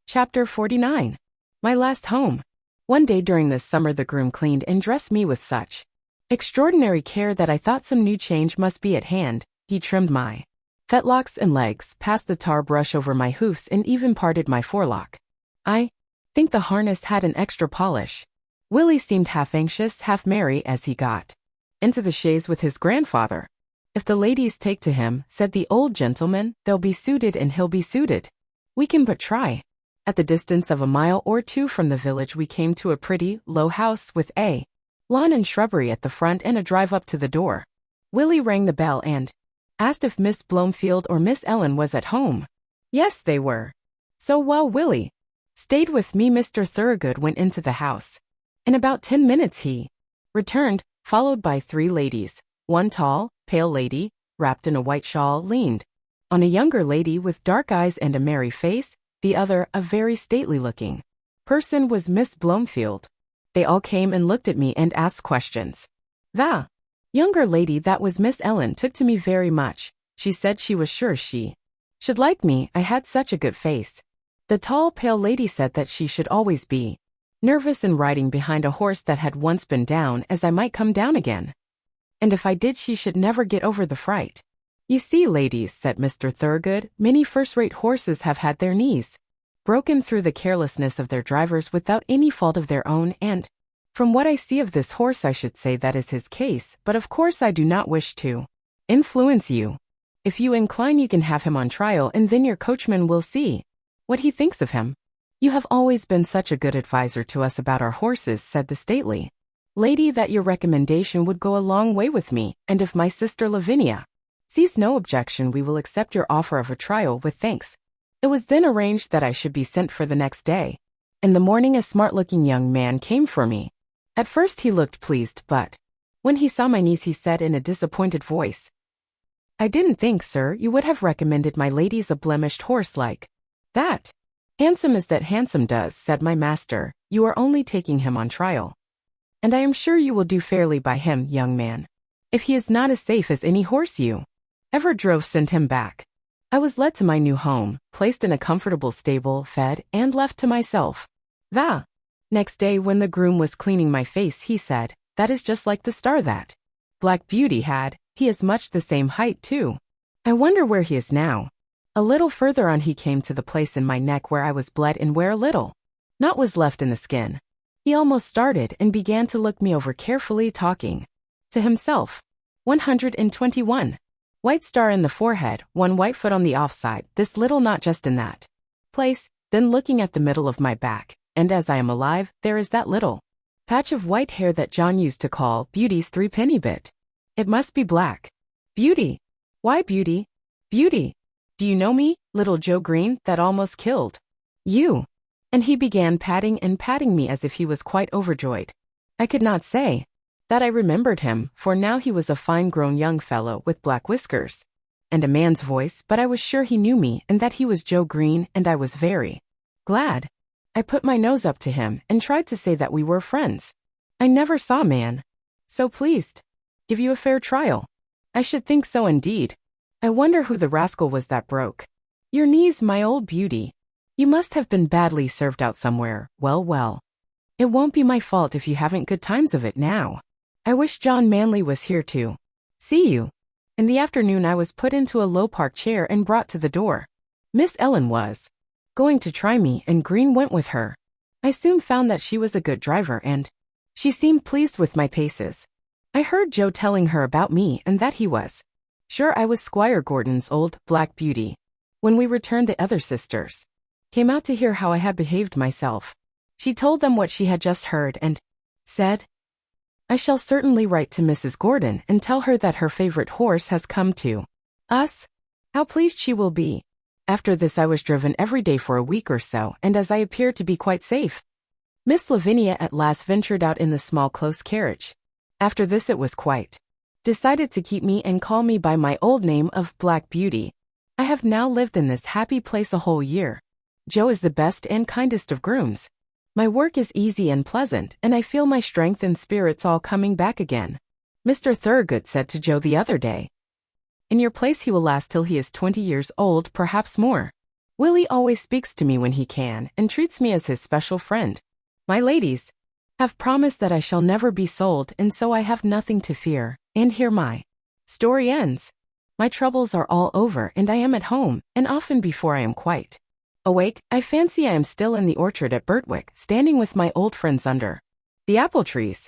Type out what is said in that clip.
Chapter 49. My last home. One day during this summer the groom cleaned and dressed me with such extraordinary care that I thought some new change must be at hand. He trimmed my fetlocks and legs, passed the tar brush over my hoofs, and even parted my forelock. I think the harness had an extra polish. Willie seemed half anxious, half merry as he got into the chaise with his grandfather. "If the ladies take to him," said the old gentleman, "they'll be suited and he'll be suited. We can but try." At the distance of a mile or two from the village we came to a pretty, low house with a lawn and shrubbery at the front and a drive up to the door. Willie rang the bell and asked if Miss Blomefield or Miss Ellen was at home. Yes, they were. So while Willie stayed with me, Mr. Thorogood went into the house. In about 10 minutes he returned, followed by 3 ladies. One tall, pale lady, wrapped in a white shawl, leaned on a younger lady with dark eyes and a merry face. The other, a very stately-looking person, was Miss Blomefield. They all came and looked at me and asked questions. The younger lady, that was Miss Ellen, took to me very much. She said she was sure she should like me, I had such a good face. The tall, pale lady said that she should always be nervous in riding behind a horse that had once been down, as I might come down again. And if I did, she should never get over the fright. "You see, ladies," said Mr. Thorogood, "many first-rate horses have had their knees broken through the carelessness of their drivers without any fault of their own, and from what I see of this horse I should say that is his case, but of course I do not wish to influence you. If you incline you can have him on trial, and then your coachman will see what he thinks of him." "You have always been such a good adviser to us about our horses," said the stately lady, "that your recommendation would go a long way with me, and if my sister Lavinia sees no objection we will accept your offer of a trial with thanks." It was then arranged that I should be sent for the next day. In the morning a smart-looking young man came for me. At first he looked pleased, but when he saw my knees he said in a disappointed voice, "I didn't think, sir, you would have recommended my ladies a blemished horse like that." "Handsome as that handsome does," said my master, "you are only taking him on trial. And I am sure you will do fairly by him, young man. If he is not as safe as any horse you ever drove, send him back." I was led to my new home, placed in a comfortable stable, fed, and left to myself. The next day when the groom was cleaning my face he said, "That is just like the star that Black Beauty had. He is much the same height too. I wonder where he is now." A little further on he came to the place in my neck where I was bled and where a little knot was left in the skin. He almost started and began to look me over carefully, talking to himself. 121. White star in the forehead, one white foot on the offside, this little knot just in that place, then looking at the middle of my back, and as I am alive, there is that little patch of white hair that John used to call Beauty's 3-penny bit. It must be Black Beauty. Why, Beauty? Beauty. Do you know me, little Joe Green, that almost killed you? And he began patting and patting me as if he was quite overjoyed. I could not say that I remembered him, for now he was a fine-grown young fellow with black whiskers and a man's voice, but I was sure he knew me and that he was Joe Green, and I was very glad. I put my nose up to him and tried to say that we were friends. "I never saw a man so pleased. Give you a fair trial." "I should think so indeed. I wonder who the rascal was that broke your knees, my old beauty. You must have been badly served out somewhere. Well, well. It won't be my fault if you haven't good times of it now. I wish John Manley was here to see you." In the afternoon I was put into a low park chair and brought to the door. Miss Ellen was going to try me, and Green went with her. I soon found that she was a good driver, and she seemed pleased with my paces. I heard Joe telling her about me and that he was sure I was Squire Gordon's old Black Beauty. When we returned the other sisters came out to hear how I had behaved myself. She told them what she had just heard and said, "I shall certainly write to Mrs. Gordon and tell her that her favorite horse has come to us. How pleased she will be." After this I was driven every day for a week or so, and as I appeared to be quite safe, Miss Lavinia at last ventured out in the small close carriage. After this it was quite decided to keep me and call me by my old name of Black Beauty. I have now lived in this happy place a whole year. Joe is the best and kindest of grooms. My work is easy and pleasant, and I feel my strength and spirits all coming back again. Mr. Thorogood said to Joe the other day, "In your place he will last till he is 20 years old, perhaps more." Willie always speaks to me when he can and treats me as his special friend. My ladies have promised that I shall never be sold, and so I have nothing to fear. And here my story ends. My troubles are all over, and I am at home, and often before I am quite awake, I fancy I am still in the orchard at Birtwick, standing with my old friends under the apple trees.